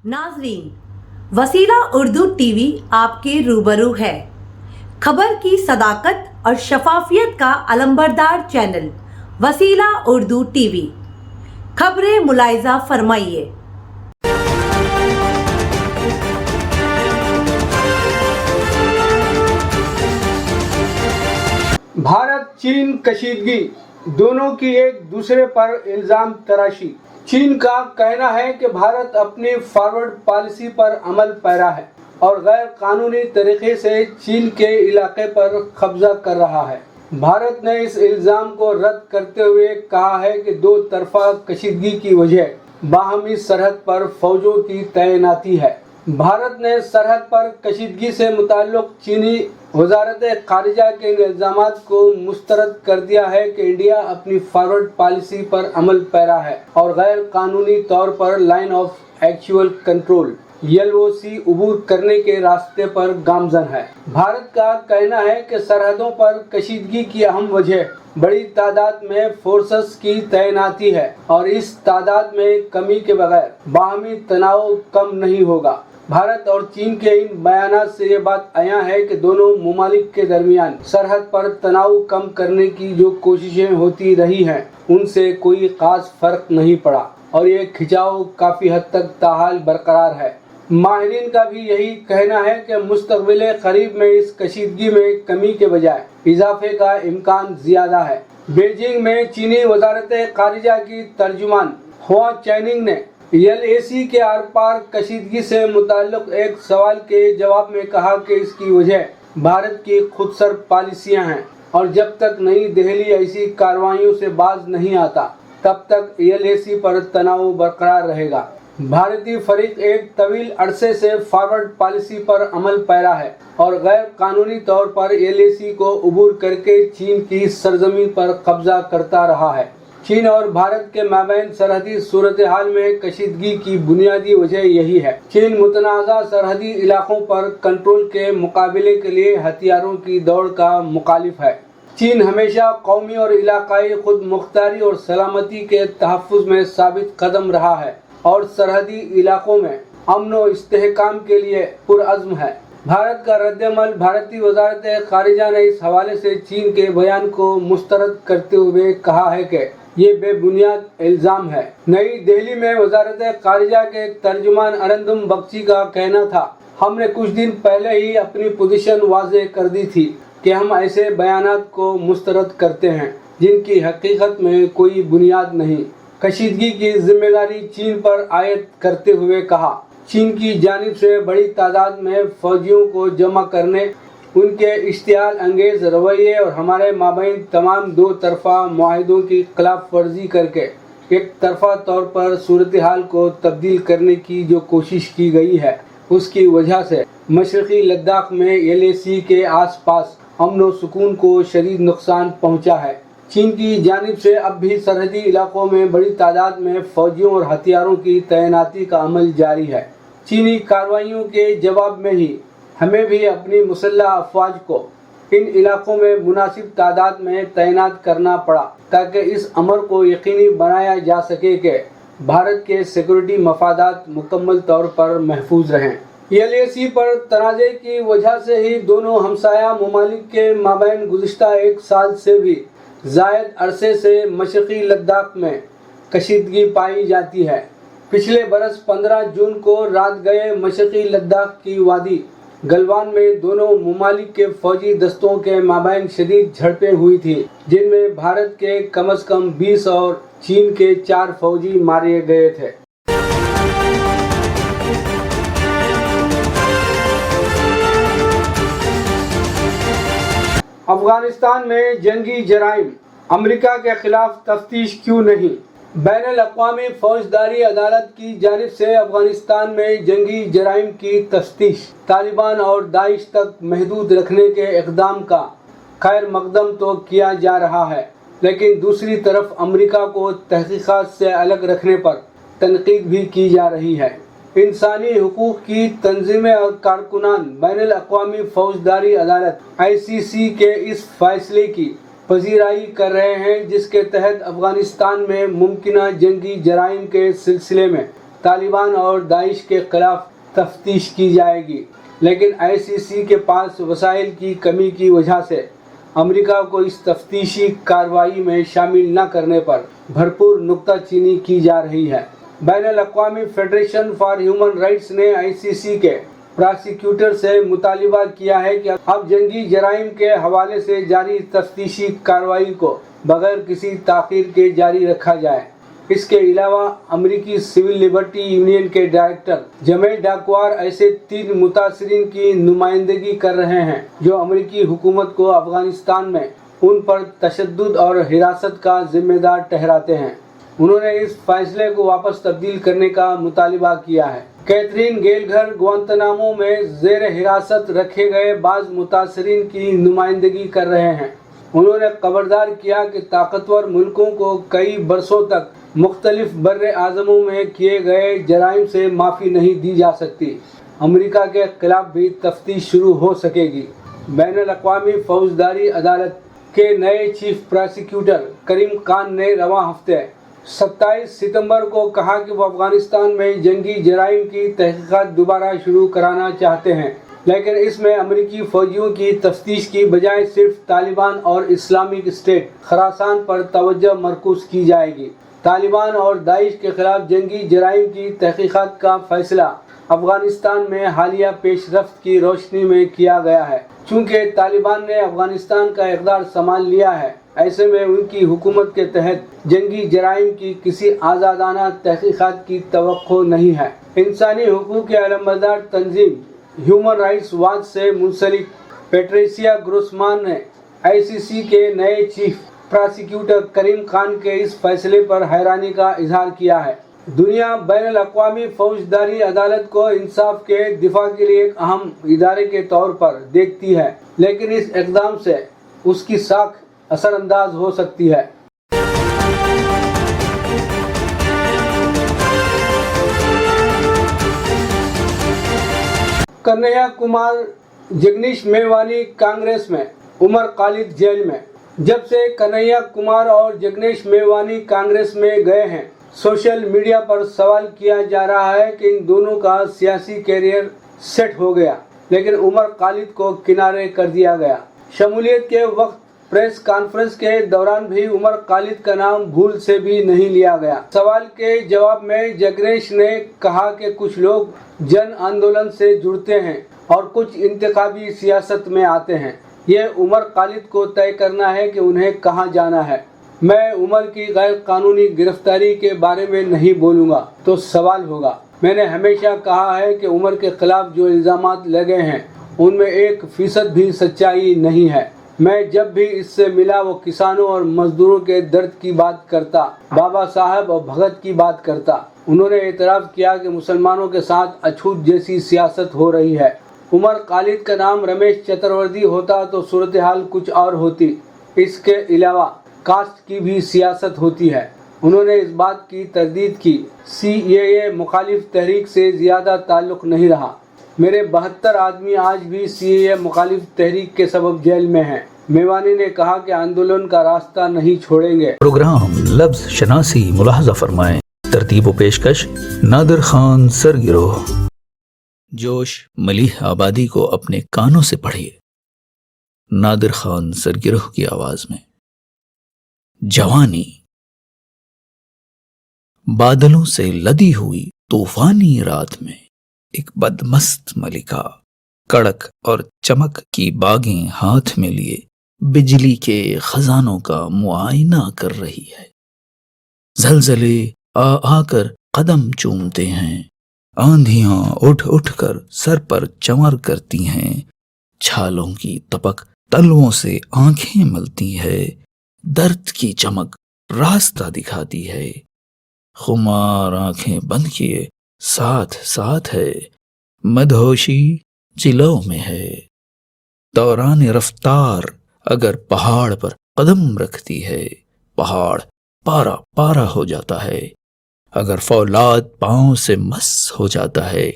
नाजरीन, वसीला उर्दू टीवी आपके रूबरू है। खबर की सदाकत और शफाफियत का अलंबरदार चैनल वसीला उर्दू टीवी। खबरें मुलायजा फरमाइए। भारत चीन कशीदगी, दोनों की एक दूसरे पर इल्जाम तराशी। चीन का कहना है कि भारत अपनी फॉरवर्ड पॉलिसी पर अमल पैरा है और गैर कानूनी तरीके से चीन के इलाके पर कब्जा कर रहा है। भारत ने इस इल्जाम को रद्द करते हुए कहा है कि दो तरफा कशीदगी की वजह बाहमी सरहद पर फौजों की तैनाती है। भारत ने सरहद पर कशीदगी से मुताल्लिक चीनी वजारत खारिजा के इल्जामात को मुस्तरद कर दिया है कि इंडिया अपनी फॉरवर्ड पॉलिसी पर अमल पैरा है और गैर कानूनी तौर पर line of actual control LOC अबूर करने के रास्ते पर गामजन है। भारत का कहना है कि सरहदों पर कशीदगी की अहम वजह बड़ी तादाद में फोर्सेस की तैनाती है और इस तादाद में कमी के बगैर बाहमी तनाव कम नहीं होगा। भारत और चीन के इन बयानात से ये बात आया है कि दोनों मुमालिक के दरमियान सरहद पर तनाव कम करने की जो कोशिशें होती रही हैं उनसे कोई खास फर्क नहीं पड़ा और ये खिंचाव काफ़ी हद तक ताहाल बरकरार है। माहिरीन का भी यही कहना है कि मुस्तक़बिल करीब में इस कशीदगी में कमी के बजाय इजाफे का इम्कान ज़्यादा है। बीजिंग में चीनी वजारत खारिजा की तर्जुमान हुआ चैनिंग ने LAC के आर पार कशीदगी से मुताल्लिक एक सवाल के जवाब में कहा कि इसकी वजह भारत की खुदसर पॉलिसियां हैं और जब तक नई दिल्ली ऐसी कार्रवाइयों से बाज नहीं आता तब तक LAC पर तनाव बरकरार रहेगा। भारतीय फरीक एक तवील अरसे से फॉरवर्ड पॉलिसी पर अमल पैरा है और गैर कानूनी तौर पर LAC को अबूर करके चीन की सरजमीन पर कब्जा करता रहा है। चीन और भारत के माबैन सरहदी सूरत हाल में कशीदगी की बुनियादी वजह यही है। चीन मुतनाज़ा सरहदी इलाकों पर कंट्रोल के मुकाबले के लिए हथियारों की दौड़ का मुखालिफ है। चीन हमेशा कौमी और इलाकाई खुद मुख्तारी और सलामती के तहफ़्फ़ुज़ में साबित कदम रहा है और सरहदी इलाकों में अमन व इस्तेहकाम के लिए पुरअज़्म है। भारत का रद्दअमल भारतीय वजारत खारिजा ने इस हवाले से चीन के बयान को मुस्तरद करते हुए कहा है कि ये बेबुनियाद इल्ज़ाम है। नई दिल्ली में वजारत खारिजा के तर्जुमान अरंदुम बख्शी का कहना था, हमने कुछ दिन पहले ही अपनी पोजीशन वाज़े कर दी थी कि हम ऐसे बयानात को मुस्तरद करते हैं जिनकी हकीकत में कोई बुनियाद नहीं। कशीदगी की जिम्मेदारी चीन पर आयद करते हुए कहा, चीन की जानिब से बड़ी तादाद में फौजियों को जमा करने, उनके इश्तियाल अंगेज रवैये और हमारे माबैन तमाम दो तरफा मुआहिदों की खिलाफ वर्जी करके एक तरफा तौर पर सूरत हाल को तब्दील करने की जो कोशिश की गई है उसकी वजह से मशरक़ी लद्दाख में LAC के आस पास अमन व सुकून को शदीद नुकसान पहुँचा है। चीन की जानिब से अब भी सरहदी इलाकों में बड़ी तादाद में फौजियों और हथियारों की तैनाती का अमल जारी है। चीनी कार्रवाइयों के जवाब में ही हमें भी अपनी मुसल्लह अफवाज को इन इलाकों में मुनासिब तादाद में तैनात करना पड़ा ताकि इस अमर को यकीनी बनाया जा सके कि भारत के सिक्योरिटी मफादात मुकम्मल तौर पर महफूज रहें। LAC पर तनाज़े की वजह से ही दोनों हमसाया ममालिक के माबैन गुज़िश्ता एक साल से भी ज़ायद अरसे से मशरक़ी लद्दाख में कशीदगी पाई जाती है। पिछले बरस 15 जून को रात गए मशरक़ी लद्दाख की वादी गलवान में दोनों ममालिक के फौजी दस्तों के माबैन शदीद झड़पें हुई थी जिनमें भारत के कम से कम 20 और चीन के 4 फौजी मारे गए थे। अफगानिस्तान में जंगी जराइम, अमेरिका के खिलाफ तफ्तीश क्यों नहीं? बैनुल अक़वामी फौजदारी अदालत की जानिब से अफगानिस्तान में जंगी जराइम की तफ्तीश तालिबान और दाइश तक महदूद रखने के इक़दाम का खैर मकदम तो किया जा रहा है, लेकिन दूसरी तरफ अमेरिका को तहक़ीक़ात से अलग रखने पर तनक़ीद भी की जा रही है। इंसानी हुकूक़ की तंजीमें और कारकुनान बैनुल अक़वामी फौजदारी अदालत ICC के इस फैसले की पजीराई कर रहे हैं जिसके तहत अफगानिस्तान में मुमकिना जंगी जराइम के सिलसिले में तालिबान और दाइश के खिलाफ तफ्तीश की जाएगी, लेकिन आईसीसी के पास वसाइल की कमी की वजह से अमेरिका को इस तफ्तीशी कार्रवाई में शामिल न करने पर भरपूर नुक्ताचीनी की जा रही है। बैनुल-अक़वामी फेडरेशन फॉर ह्यूमन राइट्स ने आईसीसी के प्रोसिक्यूटर से मुतालिबा किया है कि अब जंगी जराइम के हवाले से जारी तफ्तीशी कार्रवाई को बगैर किसी ताख़ीर के जारी रखा जाए। इसके अलावा अमेरिकी सिविल लिबर्टी यूनियन के डायरेक्टर जमेल डाकवार ऐसे 3 मुतासरीन की नुमाइंदगी कर रहे हैं जो अमेरिकी हुकूमत को अफगानिस्तान में उन पर तशद्दुद और हिरासत का जिम्मेदार ठहराते हैं। उन्होंने इस फैसले को वापस तब्दील करने का मुतालिबा किया है। कैथरीन गेलघर गुआंतानामो में जेर हिरासत रखे गए बाज़ मुतासरीन की नुमाइंदगी कर रहे हैं। उन्होंने खबरदार किया कि ताकतवर मुल्कों को कई बरसों तक मुख्तलिफ बर्रे आज़मों में किए गए जराइम से माफ़ी नहीं दी जा सकती। अमेरिका के खिलाफ भी तफ्तीश शुरू हो सकेगी। बैनुल-अक़वामी फौजदारी अदालत के नए चीफ प्रोसिक्यूटर करीम खान ने रवां हफ्ते 27 सितंबर को कहा कि वो अफगानिस्तान में जंगी जराइम की तहकीकात दोबारा शुरू कराना चाहते हैं, लेकिन इसमें अमेरिकी फौजियों की तफ्तीश की बजाय सिर्फ तालिबान और इस्लामिक स्टेट खरासान पर तवज्जो मरकूज की जाएगी। तालिबान और दाइश के खिलाफ जंगी जराइम की तहकीकात का फैसला अफगानिस्तान में हालिया पेशरफ्त की रोशनी में किया गया है। चूँकि तालिबान ने अफगानिस्तान का इक़्तिदार संभाल लिया है, ऐसे में उनकी हुकूमत के तहत जंगी जराइम की किसी आज़ादाना तहकीकात की तवक्को नहीं है। इंसानी हुकूक के अलमबरदार तंजीम ह्यूमन राइट्स वॉच से मुंसलिक पेट्रिसिया ग्रोसमान ने आईसीसी के नए चीफ प्रोसिक्यूटर करीम खान के इस फैसले पर हैरानी का इजहार किया है। दुनिया बैनुल-अक़वामी फौजदारी अदालत को इंसाफ के दिफा के लिए एक अहम इदारे के तौर पर देखती है, लेकिन इस इक़दाम से उसकी साख असरअंदाज हो सकती है। कन्हैया कुमार जगदीश मेवानी कांग्रेस में, उमर खालिद जेल में। जब से कन्हैया कुमार और जगदीश मेवानी कांग्रेस में गए हैं, सोशल मीडिया पर सवाल किया जा रहा है कि इन दोनों का सियासी कैरियर सेट हो गया, लेकिन उमर खालिद को किनारे कर दिया गया। शमूलियत के वक्त प्रेस कॉन्फ्रेंस के दौरान भी उमर खालिद का नाम भूल से भी नहीं लिया गया। सवाल के जवाब में जगदीश ने कहा कि कुछ लोग जन आंदोलन से जुड़ते हैं और कुछ इंतखाबी सियासत में आते हैं। ये उमर खालिद को तय करना है कि उन्हें कहाँ जाना है। मैं उमर की गैर कानूनी गिरफ्तारी के बारे में नहीं बोलूँगा तो सवाल होगा। मैंने हमेशा कहा है कि उमर के खिलाफ जो इल्ज़ामात लगे हैं उनमें 1% भी सच्चाई नहीं है। मैं जब भी इससे मिला वो किसानों और मजदूरों के दर्द की बात करता, बाबा साहब और भगत की बात करता। उन्होंने एतराफ़ किया कि मुसलमानों के साथ अछूत जैसी सियासत हो रही है। उमर खालिद का नाम रमेश चतुर्वेदी होता तो सूरत हाल कुछ और होती। इसके अलावा कास्ट की भी सियासत होती है। उन्होंने इस बात की तरदीद की CAA मुखालिफ तहरीक से ज़्यादा ताल्लुक़ नहीं रहा। मेरे 72 आदमी आज भी CAA मुखालिफ तहरीक के सबब जेल में हैं। मेवानी ने कहा कि आंदोलन का रास्ता नहीं छोड़ेंगे। प्रोग्राम लफ्ज शनासी मुलाहजा फरमाएं। तरतीब व पेशकश नादिर खान सरगिरोह। जोश मलीह आबादी को अपने कानों से पढ़िए। नादिर खान सरगिरोह की आवाज में। जवानी। बादलों से लदी हुई तूफानी रात में एक बदमस्त मलिका कड़क और चमक की बागें हाथ में लिए बिजली के खजानों का मुआयना कर रही है। जलजले आ आकर कदम चूमते हैं, आंधियां उठ उठ कर सर पर चंवर करती हैं, छालों की तपक तलवों से आंखें मलती है, दर्द की चमक रास्ता दिखाती है। खुमार आंखें बंद किए साथ साथ है, मदहोशी जिलों में है। दौरान रफ्तार अगर पहाड़ पर कदम रखती है, पहाड़ पारा पारा हो जाता है। अगर फौलाद पांव से मस हो जाता है,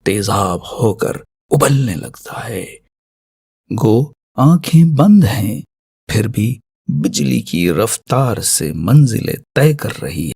तेजाब होकर उबलने लगता है। गो आंखें बंद हैं, फिर भी बिजली की रफ्तार से मंजिलें तय कर रही है।